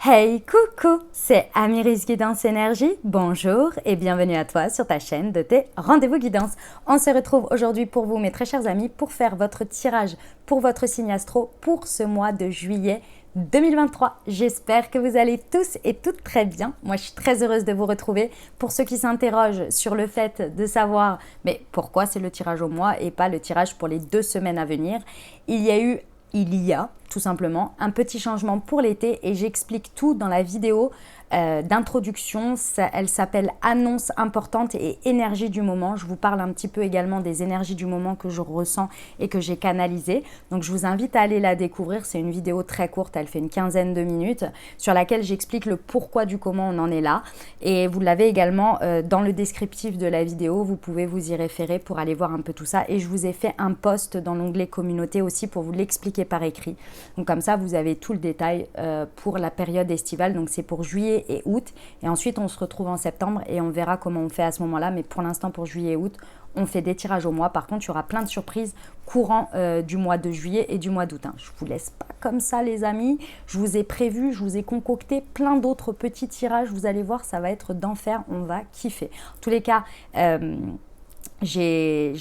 Hey, coucou, c'est Amiris Guidance Énergie. Bonjour et bienvenue à toi sur ta chaîne de tes rendez-vous guidance. On se retrouve aujourd'hui pour vous, mes très chers amis, pour faire votre tirage pour votre signe astro pour ce mois de juillet 2023. J'espère que vous allez tous et toutes très bien. Moi, je suis très heureuse de vous retrouver. Pour ceux qui s'interrogent sur le fait de savoir mais pourquoi c'est le tirage au mois et pas le tirage pour les 2 semaines à venir, il y a tout simplement un petit changement pour l'été et j'explique tout dans la vidéo d'introduction. Elle s'appelle Annonce importante et énergie du moment. Je vous parle un petit peu également des énergies du moment que je ressens et que j'ai canalisées. Donc je vous invite à aller la découvrir. C'est une vidéo très courte, elle fait une quinzaine de minutes sur laquelle j'explique le pourquoi du comment on en est là. Et vous l'avez également dans le descriptif de la vidéo. Vous pouvez vous y référer pour aller voir un peu tout ça. Et je vous ai fait un post dans l'onglet communauté aussi pour vous l'expliquer par écrit. Donc comme ça, vous avez tout le détail pour la période estivale. Donc c'est pour juillet et août. Et ensuite, on se retrouve en septembre et on verra comment on fait à ce moment-là. Mais pour l'instant, pour juillet et août, on fait des tirages au mois. Par contre, il y aura plein de surprises courant du mois de juillet et du mois d'août. Je ne vous laisse pas comme ça, les amis. Je vous ai prévu, je vous ai concocté plein d'autres petits tirages. Vous allez voir, ça va être d'enfer. On va kiffer. En tous les cas, j'ai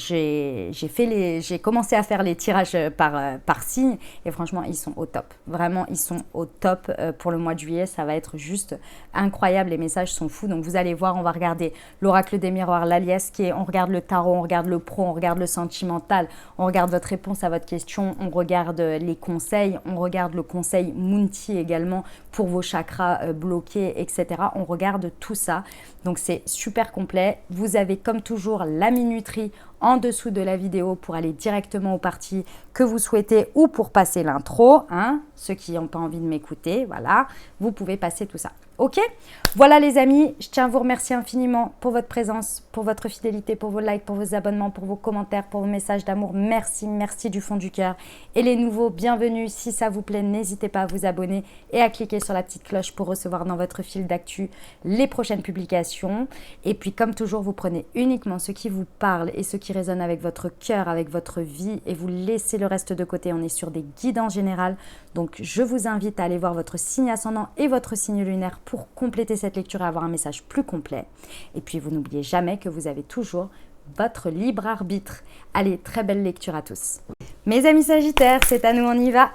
commencé à faire les tirages par signe et franchement ils sont au top, vraiment ils sont au top pour le mois de juillet. Ça va être juste incroyable, les messages sont fous. Donc vous allez voir, on va regarder l'oracle des miroirs, l'alias qui est, on regarde le tarot, on regarde le pro, on regarde le sentimental, on regarde votre réponse à votre question, on regarde les conseils, on regarde le conseil Munti également pour vos chakras bloqués, etc. On regarde tout ça, donc c'est super complet. Vous avez comme toujours la minuterie en dessous de la vidéo pour aller directement aux parties que vous souhaitez ou pour passer l'intro, ceux qui n'ont pas envie de m'écouter, voilà, vous pouvez passer tout ça. Ok, voilà les amis, je tiens à vous remercier infiniment pour votre présence, pour votre fidélité, pour vos likes, pour vos abonnements, pour vos commentaires, pour vos messages d'amour. Merci, merci du fond du cœur. Et les nouveaux, bienvenue. Si ça vous plaît, n'hésitez pas à vous abonner et à cliquer sur la petite cloche pour recevoir dans votre fil d'actu les prochaines publications. Et puis comme toujours, vous prenez uniquement ce qui vous parle et ce qui résonne avec votre cœur, avec votre vie et vous laissez le reste de côté. On est sur des guidances générales. Donc je vous invite à aller voir votre signe ascendant et votre signe lunaire pour compléter cette lecture et avoir un message plus complet. Et puis vous n'oubliez jamais que vous avez toujours votre libre arbitre. Allez, très belle lecture à tous. Mes amis Sagittaires, c'est à nous, on y va.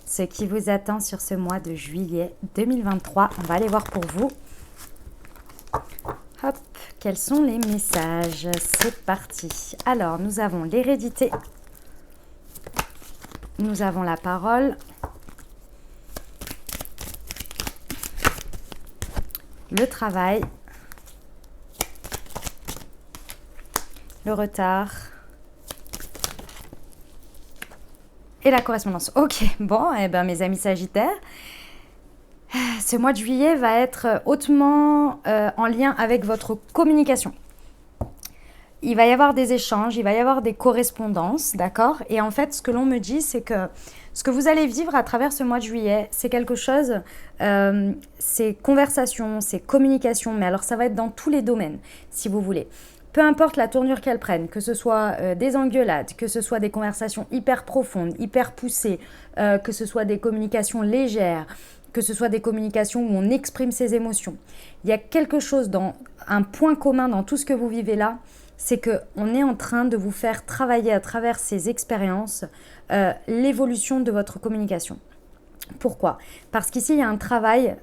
Ce qui vous attend sur ce mois de juillet 2023, on va aller voir pour vous. Hop, quels sont les messages? C'est parti. Alors, nous avons l'hérédité. Nous avons la parole. Le travail, le retard et la correspondance. Ok, bon, eh ben, mes amis Sagittaires, ce mois de juillet va être hautement en lien avec votre communication. Il va y avoir des échanges, il va y avoir des correspondances, d'accord? Et en fait, ce que l'on me dit, c'est que ce que vous allez vivre à travers ce mois de juillet, c'est quelque chose, c'est conversation, c'est communication, mais alors ça va être dans tous les domaines, si vous voulez. Peu importe la tournure qu'elles prennent, que ce soit des engueulades, que ce soit des conversations hyper profondes, hyper poussées, que ce soit des communications légères, que ce soit des communications où on exprime ses émotions. Il y a quelque chose, un point commun dans tout ce que vous vivez là, c'est qu'on est en train de vous faire travailler à travers ces expériences l'évolution de votre communication. Pourquoi? Parce qu'ici, il y a un travail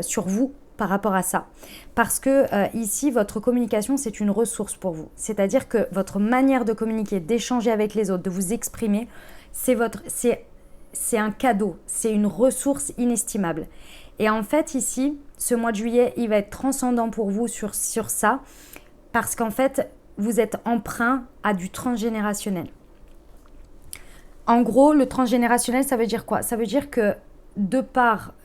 sur vous par rapport à ça. Parce que ici, votre communication, c'est une ressource pour vous. C'est-à-dire que votre manière de communiquer, d'échanger avec les autres, de vous exprimer, c'est un cadeau, c'est une ressource inestimable. Et en fait, ici, ce mois de juillet, il va être transcendant pour vous sur ça, parce qu'en fait, vous êtes emprunt à du transgénérationnel. En gros, le transgénérationnel, ça veut dire quoi? Ça veut dire que de par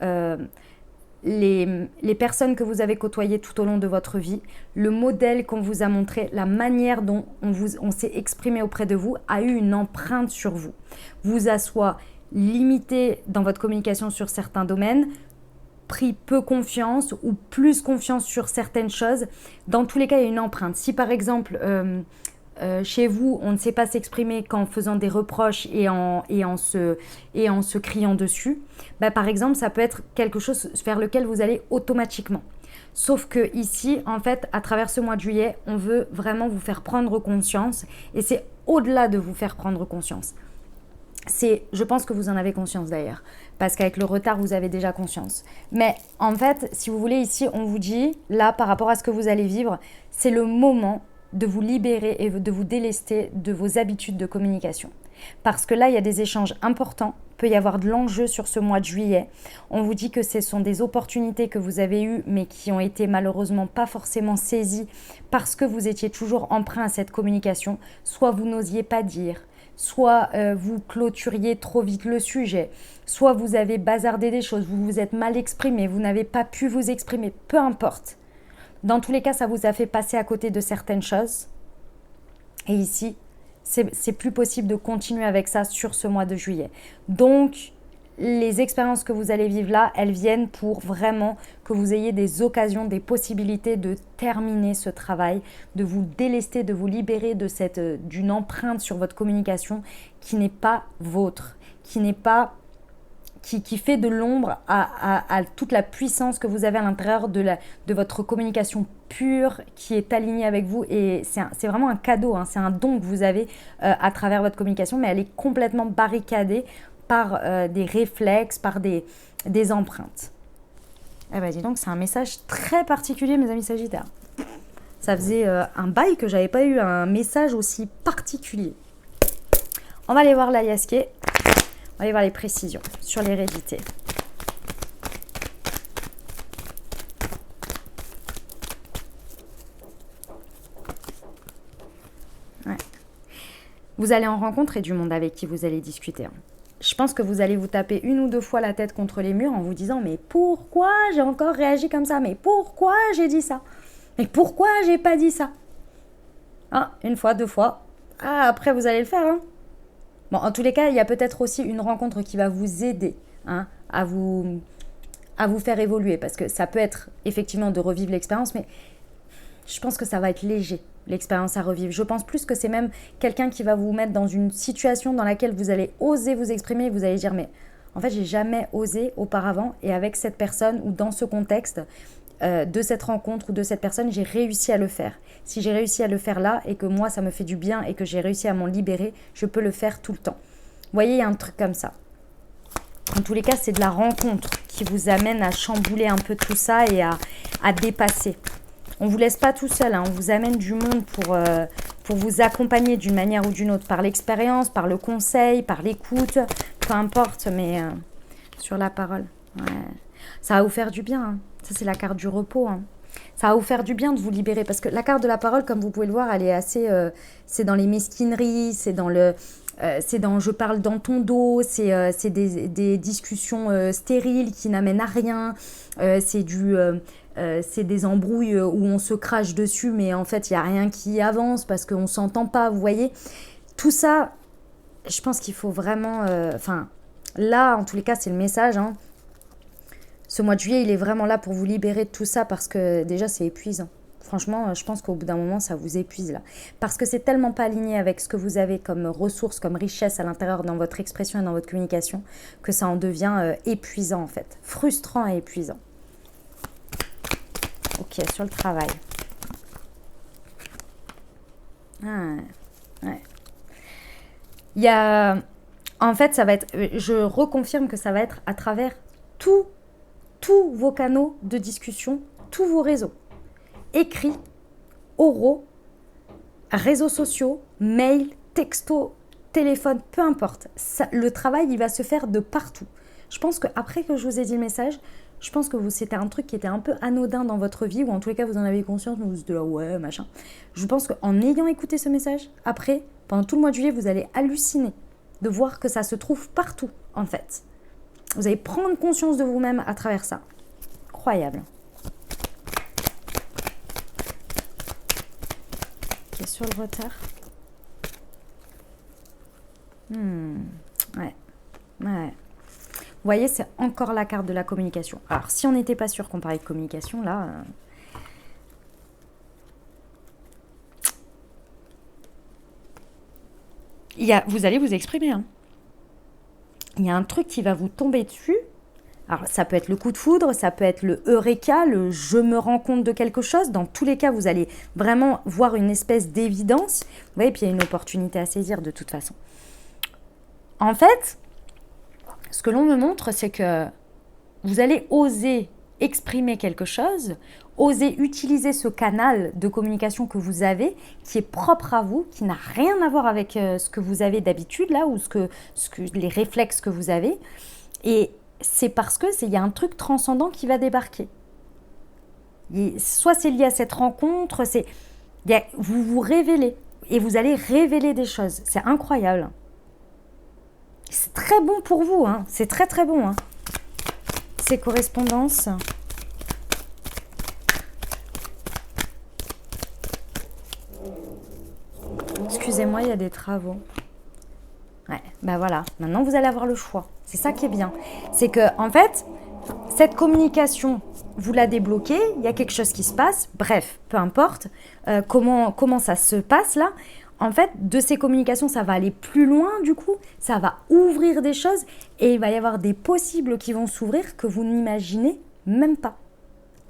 les personnes que vous avez côtoyées tout au long de votre vie, le modèle qu'on vous a montré, la manière dont on s'est exprimé auprès de vous a eu une empreinte sur vous. Vous a soit limité dans votre communication sur certains domaines, pris peu confiance ou plus confiance sur certaines choses. Dans tous les cas, il y a une empreinte. Si par exemple, chez vous, on ne sait pas s'exprimer qu'en faisant des reproches et en se criant dessus, bah, par exemple, ça peut être quelque chose vers lequel vous allez automatiquement. Sauf que ici, en fait, à travers ce mois de juillet, on veut vraiment vous faire prendre conscience. Et c'est au-delà de vous faire prendre conscience. Je pense que vous en avez conscience d'ailleurs. Parce qu'avec le retard, vous avez déjà conscience. Mais en fait, si vous voulez, ici, on vous dit, là, par rapport à ce que vous allez vivre, c'est le moment de vous libérer et de vous délester de vos habitudes de communication. Parce que là, il y a des échanges importants. Il peut y avoir de l'enjeu sur ce mois de juillet. On vous dit que ce sont des opportunités que vous avez eues, mais qui ont été malheureusement pas forcément saisies parce que vous étiez toujours emprunt à cette communication. Soit vous n'osiez pas dire, soit vous clôturiez trop vite le sujet, soit vous avez bazardé des choses, vous vous êtes mal exprimé, vous n'avez pas pu vous exprimer, peu importe. Dans tous les cas, ça vous a fait passer à côté de certaines choses. Et ici, c'est plus possible de continuer avec ça sur ce mois de juillet. Donc, les expériences que vous allez vivre là, elles viennent pour vraiment que vous ayez des occasions, des possibilités de terminer ce travail, de vous délester, de vous libérer d'une empreinte sur votre communication qui n'est pas vôtre, qui fait de l'ombre à toute la puissance que vous avez à l'intérieur de votre communication pure qui est alignée avec vous. Et c'est vraiment un cadeau, hein, c'est un don que vous avez à travers votre communication, mais elle est complètement barricadée par des réflexes, par des empreintes. Eh bien, dis donc, c'est un message très particulier, mes amis Sagittaires. Ça faisait un bail que j'avais pas eu un message aussi particulier. On va aller voir l'Aliasqué. On va aller voir les précisions sur l'hérédité. Ouais. Vous allez en rencontrer du monde avec qui vous allez discuter. Hein. Je pense que vous allez vous taper une ou deux fois la tête contre les murs en vous disant « Mais pourquoi j'ai encore réagi comme ça? Mais pourquoi j'ai dit ça? Mais pourquoi j'ai pas dit ça ?» Ah, une fois, deux fois. Ah, après vous allez le faire, hein. Bon, en tous les cas, il y a peut-être aussi une rencontre qui va vous aider hein, à vous faire évoluer. Parce que ça peut être effectivement de revivre l'expérience, mais je pense que ça va être léger, l'expérience à revivre. Je pense plus que c'est même quelqu'un qui va vous mettre dans une situation dans laquelle vous allez oser vous exprimer et vous allez dire « Mais en fait, j'ai jamais osé auparavant et avec cette personne ou dans ce contexte de cette rencontre ou de cette personne, j'ai réussi à le faire. Si j'ai réussi à le faire là et que moi, ça me fait du bien et que j'ai réussi à m'en libérer, je peux le faire tout le temps. » Vous voyez, il y a un truc comme ça. En tous les cas, c'est de la rencontre qui vous amène à chambouler un peu tout ça et à dépasser. On ne vous laisse pas tout seul, hein. On vous amène du monde pour vous accompagner d'une manière ou d'une autre, par l'expérience, par le conseil, par l'écoute, peu importe, mais sur la parole. Ouais. Ça va vous faire du bien, hein. Ça, c'est la carte du repos. Hein. Ça va vous faire du bien de vous libérer. Parce que la carte de la parole, comme vous pouvez le voir, elle est assez... c'est dans les mesquineries, c'est dans je parle dans ton dos, c'est des discussions stériles qui n'amènent à rien. C'est des embrouilles où on se crache dessus, mais en fait, il n'y a rien qui avance parce qu'on ne s'entend pas, vous voyez. Tout ça, je pense qu'il faut vraiment... là, en tous les cas, c'est le message, hein. Ce mois de juillet, il est vraiment là pour vous libérer de tout ça parce que déjà, c'est épuisant. Franchement, je pense qu'au bout d'un moment, ça vous épuise là. Parce que c'est tellement pas aligné avec ce que vous avez comme ressources, comme richesse à l'intérieur dans votre expression et dans votre communication que ça en devient épuisant en fait. Frustrant et épuisant. Ok, sur le travail. Ah, ouais. Il y a... En fait, ça va être... Je reconfirme que ça va être à travers tous vos canaux de discussion, tous vos réseaux. Écrits, oraux, réseaux sociaux, mails, textos, téléphone, peu importe. Ça, le travail, il va se faire de partout. Je pense qu'après que je vous ai dit le message, je pense que c'était un truc qui était un peu anodin dans votre vie, ou en tous les cas, vous en avez conscience, mais vous êtes là, ouais, machin. Je pense qu'en ayant écouté ce message, après, pendant tout le mois de juillet, vous allez halluciner de voir que ça se trouve partout, en fait. Vous allez prendre conscience de vous-même à travers ça. Incroyable. Ok, sur le retard. Ouais. Ouais. Vous voyez, c'est encore la carte de la communication. Alors, si on n'était pas sûr qu'on parlait de communication, là... Vous allez vous exprimer. Hein. Il y a un truc qui va vous tomber dessus. Alors, ça peut être le coup de foudre, ça peut être le eureka, le je me rends compte de quelque chose. Dans tous les cas, vous allez vraiment voir une espèce d'évidence. Vous voyez, puis il y a une opportunité à saisir de toute façon. En fait, ce que l'on me montre, c'est que vous allez oser exprimer quelque chose, oser utiliser ce canal de communication que vous avez, qui est propre à vous, qui n'a rien à voir avec ce que vous avez d'habitude, là, ou les réflexes que vous avez. Et c'est parce qu'il y a un truc transcendant qui va débarquer. Soit c'est lié à cette rencontre, vous vous révélez, et vous allez révéler des choses. C'est incroyable. C'est très bon pour vous, hein. C'est très très bon. Hein. Ces correspondances. Excusez-moi, il y a des travaux. Ouais, ben voilà. Maintenant, vous allez avoir le choix. C'est ça qui est bien. C'est que, en fait, cette communication, vous la débloquez, il y a quelque chose qui se passe. Bref, peu importe comment ça se passe là. En fait, de ces communications, ça va aller plus loin du coup, ça va ouvrir des choses et il va y avoir des possibles qui vont s'ouvrir que vous n'imaginez même pas.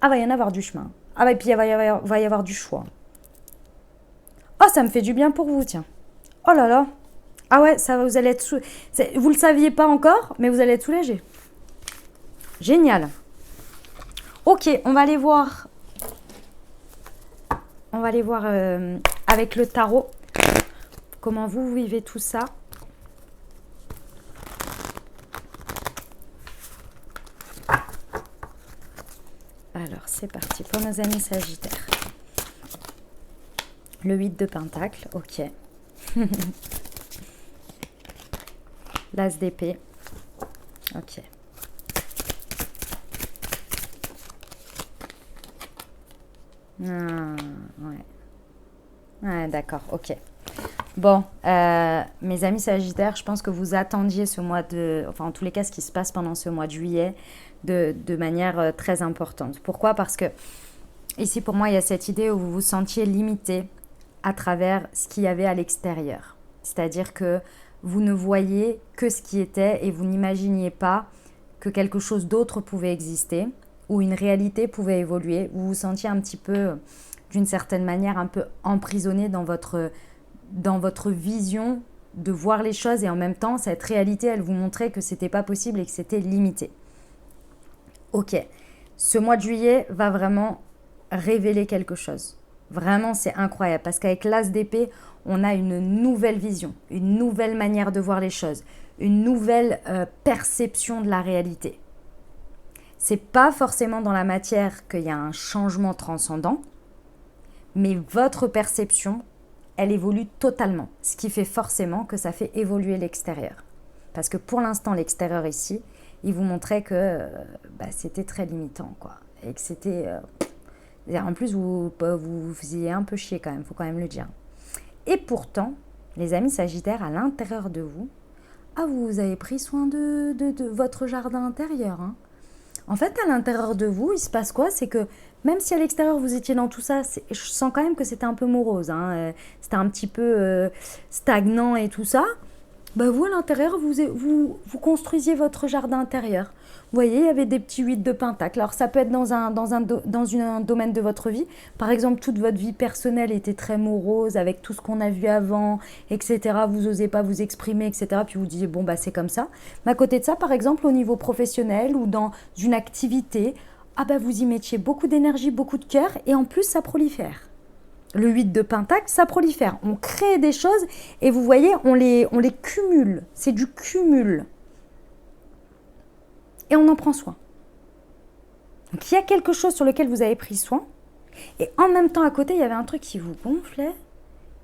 Ah, va y en avoir du chemin. Ah, bah, et puis il va y avoir du choix. Oh, ça me fait du bien pour vous, tiens. Oh là là. Ah ouais, ça, vous allez être... Vous ne le saviez pas encore, mais vous allez être soulagé. Génial. Ok, on va aller voir... avec le tarot. Comment vous vivez tout ça? Alors, c'est parti pour nos amis Sagittaires. Le 8 de Pentacle, ok. L'As d'épée, ok. Ah, ouais. Ouais, d'accord, ok. Bon, mes amis Sagittaires, je pense que vous attendiez ce mois de... Enfin, en tous les cas, ce qui se passe pendant ce mois de juillet de manière très importante. Pourquoi? Parce que ici, pour moi, il y a cette idée où vous vous sentiez limité à travers ce qu'il y avait à l'extérieur. C'est-à-dire que vous ne voyez que ce qui était et vous n'imaginiez pas que quelque chose d'autre pouvait exister ou une réalité pouvait évoluer. Vous vous sentiez un petit peu, d'une certaine manière, un peu emprisonné dans votre vision de voir les choses et en même temps, cette réalité, elle vous montrait que c'était pas possible et que c'était limité. Ok, ce mois de juillet va vraiment révéler quelque chose. Vraiment, c'est incroyable parce qu'avec l'As d'épée, on a une nouvelle vision, une nouvelle manière de voir les choses, une nouvelle perception de la réalité. C'est pas forcément dans la matière qu'il y a un changement transcendant, mais votre perception, elle évolue totalement, ce qui fait forcément que ça fait évoluer l'extérieur. Parce que pour l'instant, l'extérieur ici, il vous montrait que c'était très limitant, quoi. Et que c'était... en plus, vous faisiez un peu chier quand même, il faut quand même le dire. Et pourtant, les amis Sagittaires, à l'intérieur de vous, vous avez pris soin de votre jardin intérieur. Hein. En fait, à l'intérieur de vous, il se passe quoi? C'est que même si à l'extérieur, vous étiez dans tout ça, je sens quand même que c'était un peu morose. Hein. C'était un petit peu stagnant et tout ça. Vous, à l'intérieur, vous construisiez votre jardin intérieur. Vous voyez, il y avait des petits 8 de pentacle. Alors, ça peut être dans un domaine de votre vie. Par exemple, toute votre vie personnelle était très morose avec tout ce qu'on a vu avant, etc. Vous n'osez pas vous exprimer, etc. Puis vous disiez, bon, c'est comme ça. Mais à côté de ça, par exemple, au niveau professionnel ou dans une activité, vous y mettiez beaucoup d'énergie, beaucoup de cœur et en plus, ça prolifère. Le 8 de pentacle, ça prolifère. On crée des choses et vous voyez, on les cumule. C'est du cumul. Et on en prend soin. Donc, il y a quelque chose sur lequel vous avez pris soin. Et en même temps, à côté, il y avait un truc qui vous gonflait.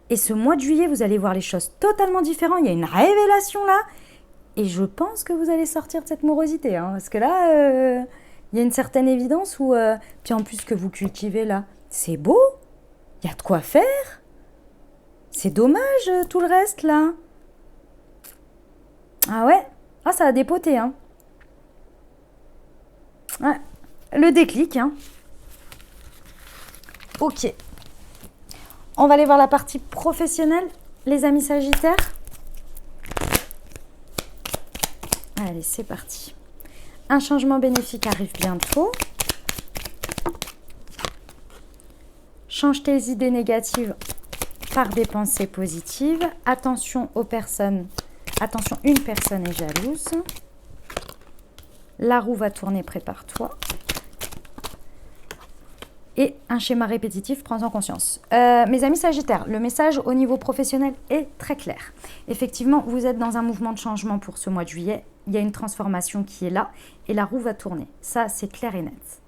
Et ce mois de juillet, vous allez voir les choses totalement différentes. Il y a une révélation là. Et je pense que vous allez sortir de cette morosité. Hein, parce que là, il y a une certaine évidence où... puis en plus, ce que vous cultivez là, c'est beau. Il y a de quoi faire. C'est dommage, tout le reste, là. Ah ouais? Ah, ça a dépoté, hein. Ouais. Le déclic, hein. Ok. On va aller voir la partie professionnelle, les amis Sagittaires. Allez, c'est parti. Un changement bénéfique arrive bientôt. Change tes idées négatives par des pensées positives. Attention aux personnes. Attention, une personne est jalouse. La roue va tourner, prépare-toi. Et un schéma répétitif, prends-en conscience. Mes amis Sagittaires, le message au niveau professionnel est très clair. Effectivement, vous êtes dans un mouvement de changement pour ce mois de juillet. Il y a une transformation qui est là et la roue va tourner. Ça, c'est clair et net.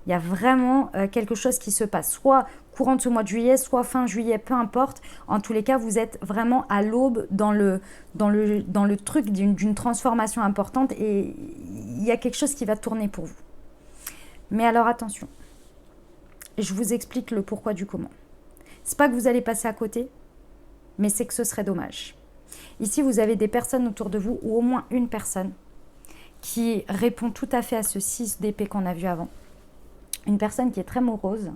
Il y a vraiment quelque chose qui se passe, soit courant de ce mois de juillet, soit fin juillet, peu importe. En tous les cas, vous êtes vraiment à l'aube dans le truc d'une transformation importante et il y a quelque chose qui va tourner pour vous. Mais alors attention, je vous explique le pourquoi du comment. C'est pas que vous allez passer à côté, mais c'est que ce serait dommage. Ici, vous avez des personnes autour de vous, ou au moins une personne, qui répond tout à fait à ce 6 d'épée qu'on a vu avant. Une personne qui est très morose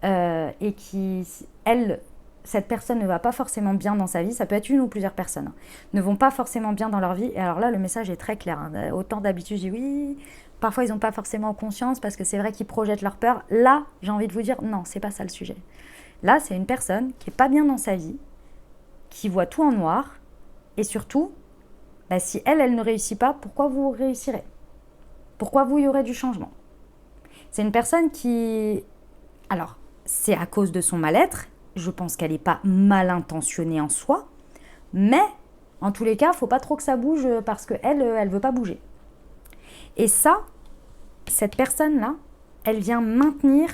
et qui, elle, cette personne ne va pas forcément bien dans sa vie. Ça peut être une ou plusieurs personnes, ne vont pas forcément bien dans leur vie. Et alors là, le message est très clair. Autant d'habitude, je dis oui. Parfois, ils n'ont pas forcément conscience parce que c'est vrai qu'ils projettent leur peur. Là, j'ai envie de vous dire, non, c'est pas ça le sujet. Là, c'est une personne qui n'est pas bien dans sa vie, qui voit tout en noir. Et surtout, bah, si elle ne réussit pas, pourquoi vous réussirez? Pourquoi vous, il y aurait du changement? C'est une personne qui... Alors, c'est à cause de son mal-être. Je pense qu'elle n'est pas mal intentionnée en soi. Mais, en tous les cas, il ne faut pas trop que ça bouge parce qu'elle, elle ne veut pas bouger. Et ça, cette personne-là, elle vient maintenir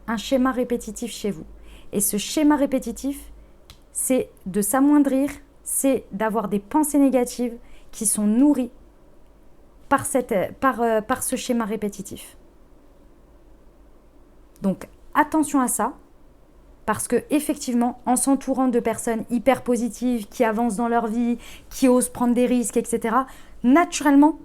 un schéma répétitif chez vous. Et ce schéma répétitif, c'est de s'amoindrir, c'est d'avoir des pensées négatives qui sont nourries par ce schéma répétitif. Donc, attention à ça, parce que effectivement, en s'entourant de personnes hyper positives, qui avancent dans leur vie, qui osent prendre des risques, etc., naturellement,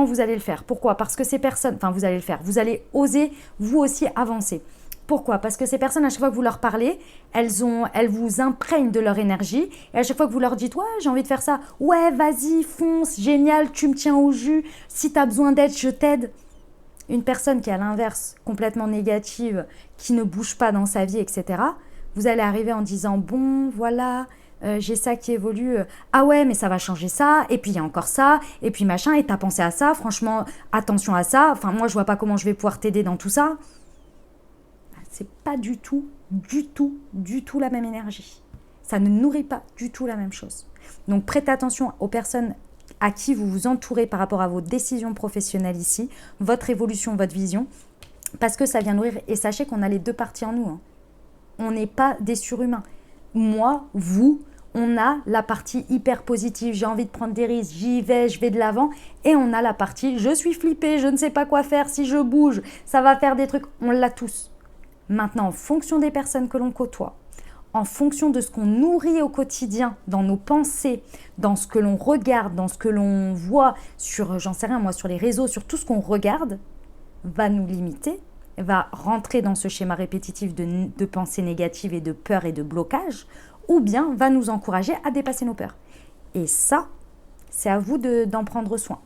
vous allez le faire. Pourquoi? Parce que ces personnes, enfin, vous allez le faire, vous allez oser vous aussi avancer. Pourquoi? Parce que ces personnes, à chaque fois que vous leur parlez, elles vous imprègnent de leur énergie. Et à chaque fois que vous leur dites « Ouais, j'ai envie de faire ça. Ouais, vas-y, fonce, génial, tu me tiens au jus. Si tu as besoin d'aide, je t'aide. » Une personne qui est à l'inverse, complètement négative, qui ne bouge pas dans sa vie, etc., vous allez arriver en disant « Bon, voilà, j'ai ça qui évolue. Ah ouais, mais ça va changer ça. Et puis il y a encore ça. Et puis machin. Et t'as pensé à ça. Franchement, attention à ça. Enfin, moi, je vois pas comment je vais pouvoir t'aider dans tout ça. » C'est pas du tout la même énergie. Ça ne nourrit pas du tout la même chose. Donc, prêtez attention aux personnes à qui vous vous entourez par rapport à vos décisions professionnelles ici, votre évolution, votre vision, parce que ça vient nourrir. Et sachez qu'on a les deux parties en nous. On n'est pas des surhumains. Moi, vous, on a la partie hyper positive, j'ai envie de prendre des risques, j'y vais, je vais de l'avant. Et on a la partie, je suis flippée, je ne sais pas quoi faire, si je bouge, ça va faire des trucs. On l'a tous. Maintenant, en fonction des personnes que l'on côtoie, en fonction de ce qu'on nourrit au quotidien, dans nos pensées, dans ce que l'on regarde, dans ce que l'on voit sur, j'en sais rien moi, sur les réseaux, sur tout ce qu'on regarde, va nous limiter, va rentrer dans ce schéma répétitif de pensées négatives et de peur et de blocage, ou bien va nous encourager à dépasser nos peurs. Et ça, c'est à vous d'en prendre soin.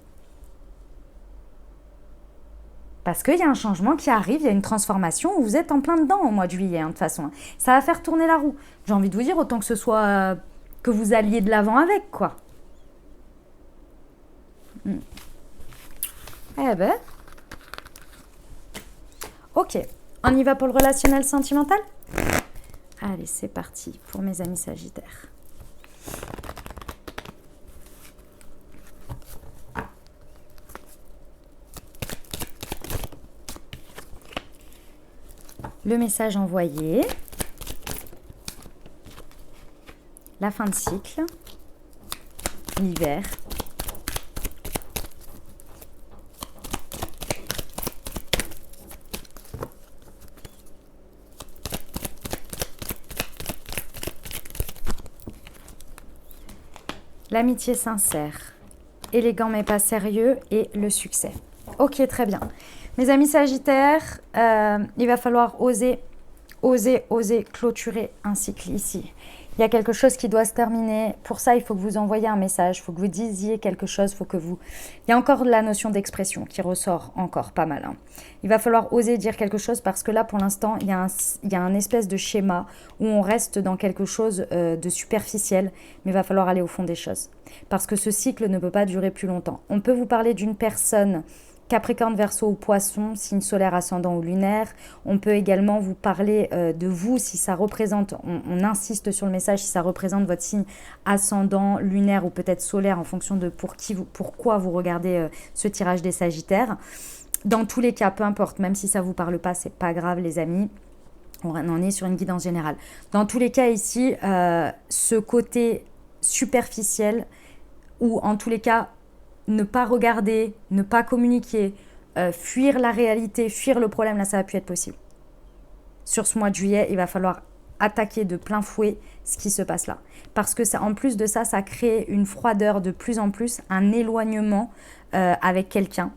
Parce qu'il y a un changement qui arrive, il y a une transformation, vous êtes en plein dedans au mois de juillet, de toute façon. Ça va faire tourner la roue. J'ai envie de vous dire, autant que ce soit que vous alliez de l'avant avec, quoi. Eh ben. Ok, on y va pour le relationnel sentimental? Allez, c'est parti pour mes amis Sagittaires. Le message envoyé, la fin de cycle, l'hiver, l'amitié sincère, élégant mais pas sérieux et le succès. Ok, très bien. Mes amis Sagittaires, il va falloir oser clôturer un cycle ici. Il y a quelque chose qui doit se terminer. Pour ça, il faut que vous envoyiez un message, il faut que vous disiez quelque chose, faut que vous... Il y a encore la notion d'expression qui ressort encore pas mal. Hein. Il va falloir oser dire quelque chose parce que là, pour l'instant, il y a un espèce de schéma où on reste dans quelque chose de superficiel, mais il va falloir aller au fond des choses. Parce que ce cycle ne peut pas durer plus longtemps. On peut vous parler d'une personne... Capricorne, Verseau ou Poisson, signe solaire, ascendant ou lunaire. On peut également vous parler de vous si ça représente, on insiste sur le message, si ça représente votre signe ascendant, lunaire ou peut-être solaire en fonction de pourquoi vous regardez ce tirage des Sagittaires. Dans tous les cas, peu importe, même si ça ne vous parle pas, c'est pas grave les amis. On en est sur une guidance générale. Dans tous les cas ici, ce côté superficiel ou en tous les cas, ne pas regarder, ne pas communiquer, fuir la réalité, fuir le problème, là, ça va plus être possible. Sur ce mois de juillet, il va falloir attaquer de plein fouet ce qui se passe là. Parce que ça, en plus de ça, ça crée une froideur de plus en plus, un éloignement avec quelqu'un.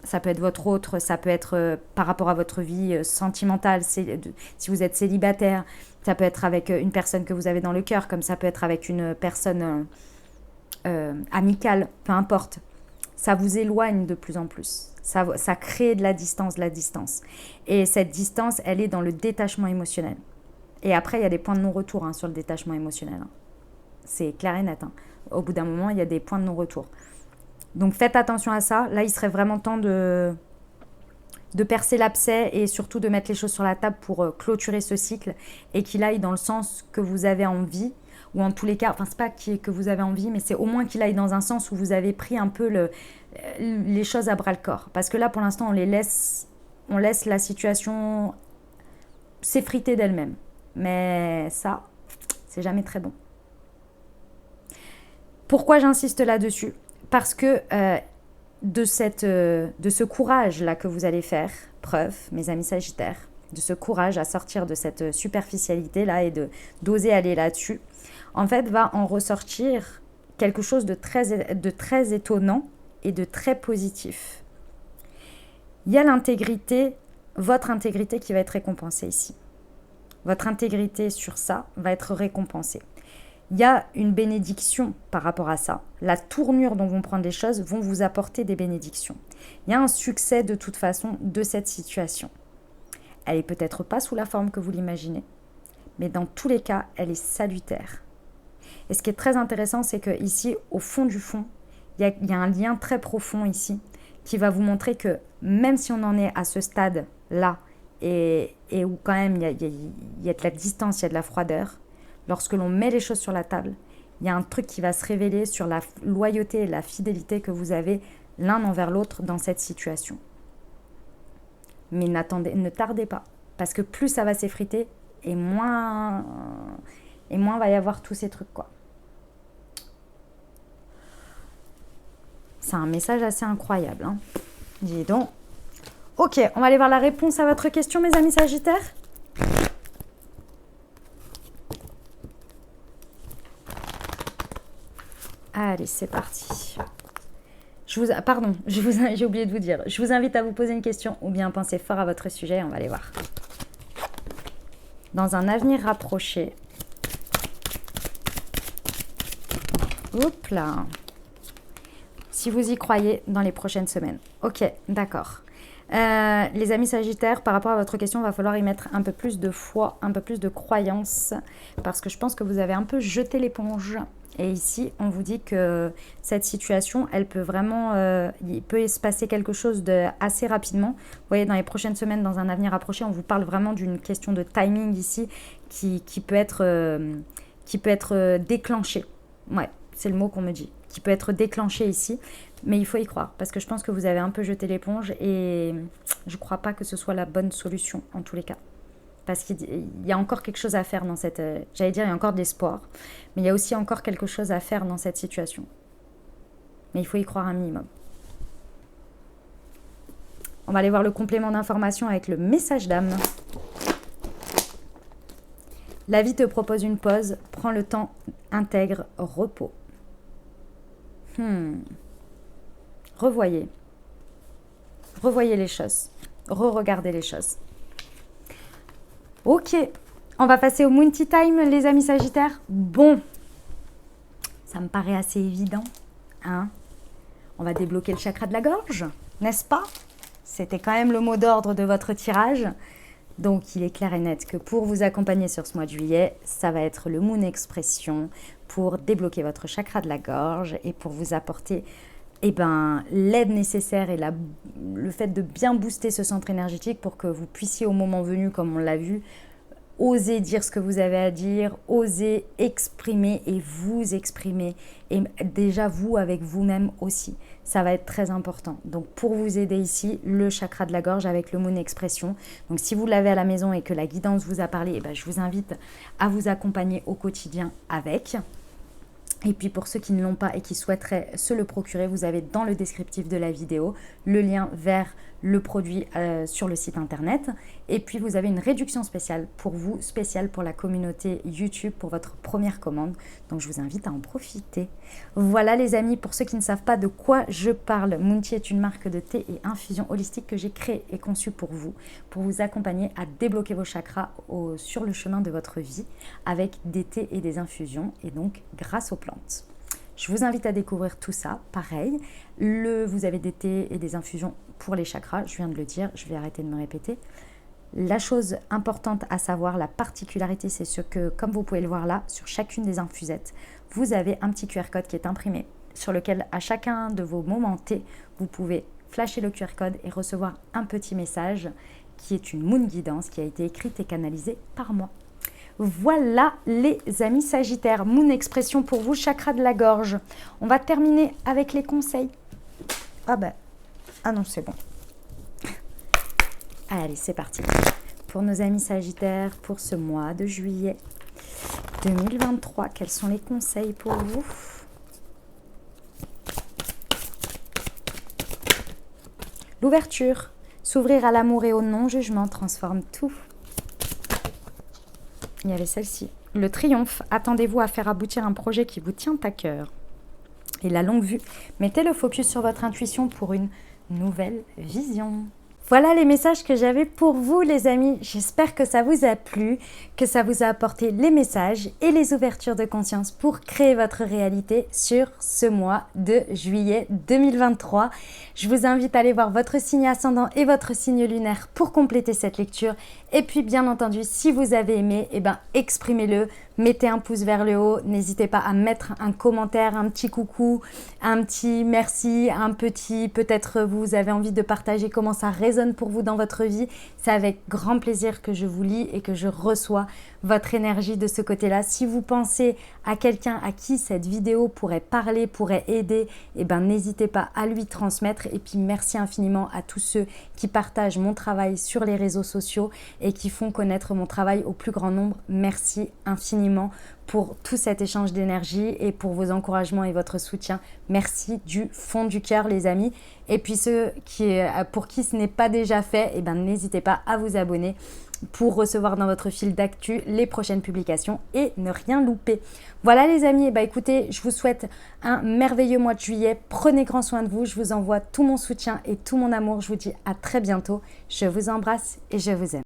Ça peut être votre autre, ça peut être par rapport à votre vie sentimentale, si vous êtes célibataire, ça peut être avec une personne que vous avez dans le cœur, comme ça peut être avec une personne... amicale, peu importe, ça vous éloigne de plus en plus. Ça crée de la distance. Et cette distance, elle est dans le détachement émotionnel. Et après, il y a des points de non-retour hein, sur le détachement émotionnel. Hein. C'est clair et net. Hein. Au bout d'un moment, il y a des points de non-retour. Donc faites attention à ça. Là, il serait vraiment temps de percer l'abcès et surtout de mettre les choses sur la table pour clôturer ce cycle et qu'il aille dans le sens que vous avez envie. Ou en tous les cas, enfin c'est pas que vous avez envie, mais c'est au moins qu'il aille dans un sens où vous avez pris un peu les choses à bras le corps. Parce que là, pour l'instant, on laisse la situation s'effriter d'elle-même. Mais ça, c'est jamais très bon. Pourquoi j'insiste là-dessus? Parce que de ce courage-là que vous allez faire preuve, mes amis Sagittaires, de ce courage à sortir de cette superficialité-là et d'oser aller là-dessus, en fait, va en ressortir quelque chose de très étonnant et de très positif. Il y a l'intégrité, votre intégrité qui va être récompensée ici. Votre intégrité sur ça va être récompensée. Il y a une bénédiction par rapport à ça. La tournure dont vont prendre les choses vont vous apporter des bénédictions. Il y a un succès de toute façon de cette situation. Elle n'est peut-être pas sous la forme que vous l'imaginez, mais dans tous les cas, elle est salutaire. Et ce qui est très intéressant, c'est qu'ici, au fond du fond, il y a un lien très profond ici qui va vous montrer que même si on en est à ce stade-là et où quand même il y a de la distance, il y a de la froideur, lorsque l'on met les choses sur la table, il y a un truc qui va se révéler sur la loyauté et la fidélité que vous avez l'un envers l'autre dans cette situation. Mais ne tardez pas, parce que plus ça va s'effriter et moins va y avoir tous ces trucs, quoi. C'est un message assez incroyable, hein. Dis donc. Ok, on va aller voir la réponse à votre question, mes amis Sagittaires. Allez, c'est parti. J'ai oublié de vous dire. Je vous invite à vous poser une question ou bien penser fort à votre sujet. On va aller voir. Dans un avenir rapproché. Hop là. Si vous y croyez dans les prochaines semaines. Ok, d'accord. Les amis Sagittaires, par rapport à votre question, il va falloir y mettre un peu plus de foi, un peu plus de croyance, parce que je pense que vous avez un peu jeté l'éponge. Et ici, on vous dit que cette situation, elle peut vraiment, il peut se passer quelque chose de assez rapidement. Vous voyez, dans les prochaines semaines, dans un avenir approché, on vous parle vraiment d'une question de timing ici qui peut être déclenchée. Ouais, c'est le mot qu'on me dit. Qui peut être déclenché ici, mais il faut y croire parce que je pense que vous avez un peu jeté l'éponge et je ne crois pas que ce soit la bonne solution en tous les cas, parce qu'il y a encore quelque chose à faire dans cette, j'allais dire il y a encore de l'espoir, mais il y a aussi encore quelque chose à faire dans cette situation, mais il faut y croire un minimum. On va aller voir le complément d'information avec le message d'âme. La vie te propose une pause, prends le temps, intègre, repos. Revoyez les choses, re-regardez les choses. Ok, On va passer au Moon Tea Time, les amis Sagittaires. Bon, ça me paraît assez évident, hein. On va débloquer le chakra de la gorge, n'est-ce pas? C'était quand même le mot d'ordre de votre tirage. Donc, il est clair et net que pour vous accompagner sur ce mois de juillet, ça va être le Moon Expression pour débloquer votre chakra de la gorge et pour vous apporter l'aide nécessaire et le fait de bien booster ce centre énergétique pour que vous puissiez au moment venu, comme on l'a vu, oser dire ce que vous avez à dire, oser exprimer et vous exprimer. Et déjà vous avec vous-même aussi. Ça va être très important. Donc pour vous aider ici, le chakra de la gorge avec le Moon Expression. Donc si vous l'avez à la maison et que la guidance vous a parlé, je vous invite à vous accompagner au quotidien avec. Et puis pour ceux qui ne l'ont pas et qui souhaiteraient se le procurer, vous avez dans le descriptif de la vidéo le lien vers le produit sur le site internet. Et puis vous avez une réduction spéciale pour vous, spéciale pour la communauté YouTube pour votre première commande. Donc je vous invite à en profiter. Voilà les amis, pour ceux qui ne savent pas de quoi je parle, Moon Tea est une marque de thé et infusion holistique que j'ai créée et conçue pour vous accompagner à débloquer vos chakras sur le chemin de votre vie avec des thés et des infusions et donc grâce aux plantes. Je vous invite à découvrir tout ça, pareil. Vous avez des thés et des infusions pour les chakras, je viens de le dire, je vais arrêter de me répéter. La chose importante à savoir, la particularité, c'est ce que, comme vous pouvez le voir là, sur chacune des infusettes, vous avez un petit QR code qui est imprimé, sur lequel à chacun de vos moments T, vous pouvez flasher le QR code et recevoir un petit message qui est une Moon Guidance qui a été écrite et canalisée par moi. Voilà les amis Sagittaires, Moon Expression pour vous, chakra de la gorge. On va terminer avec les conseils. Ah non, c'est bon. Allez, c'est parti. Pour nos amis Sagittaires, pour ce mois de juillet 2023, quels sont les conseils pour vous? L'ouverture, s'ouvrir à l'amour et au non-jugement transforme tout. Il y avait celle-ci. Le triomphe, attendez-vous à faire aboutir un projet qui vous tient à cœur. Et la longue vue, mettez le focus sur votre intuition pour une nouvelle vision. Voilà les messages que j'avais pour vous les amis. J'espère que ça vous a plu, que ça vous a apporté les messages et les ouvertures de conscience pour créer votre réalité sur ce mois de juillet 2023. Je vous invite à aller voir votre signe ascendant et votre signe lunaire pour compléter cette lecture. Et puis bien entendu, si vous avez aimé, exprimez-le. Mettez un pouce vers le haut, n'hésitez pas à mettre un commentaire, un petit coucou, un petit merci, un petit peut-être vous avez envie de partager comment ça résonne pour vous dans votre vie. C'est avec grand plaisir que je vous lis et que je reçois votre énergie de ce côté-là. Si vous pensez à quelqu'un à qui cette vidéo pourrait parler, pourrait aider, n'hésitez pas à lui transmettre. Et puis merci infiniment à tous ceux qui partagent mon travail sur les réseaux sociaux et qui font connaître mon travail au plus grand nombre. Merci infiniment pour tout cet échange d'énergie et pour vos encouragements et votre soutien. Merci du fond du cœur les amis. Et puis ceux pour qui ce n'est pas déjà fait, n'hésitez pas à vous abonner pour recevoir dans votre fil d'actu les prochaines publications et ne rien louper. Voilà les amis, écoutez, je vous souhaite un merveilleux mois de juillet. Prenez grand soin de vous, je vous envoie tout mon soutien et tout mon amour. Je vous dis à très bientôt. Je vous embrasse et je vous aime.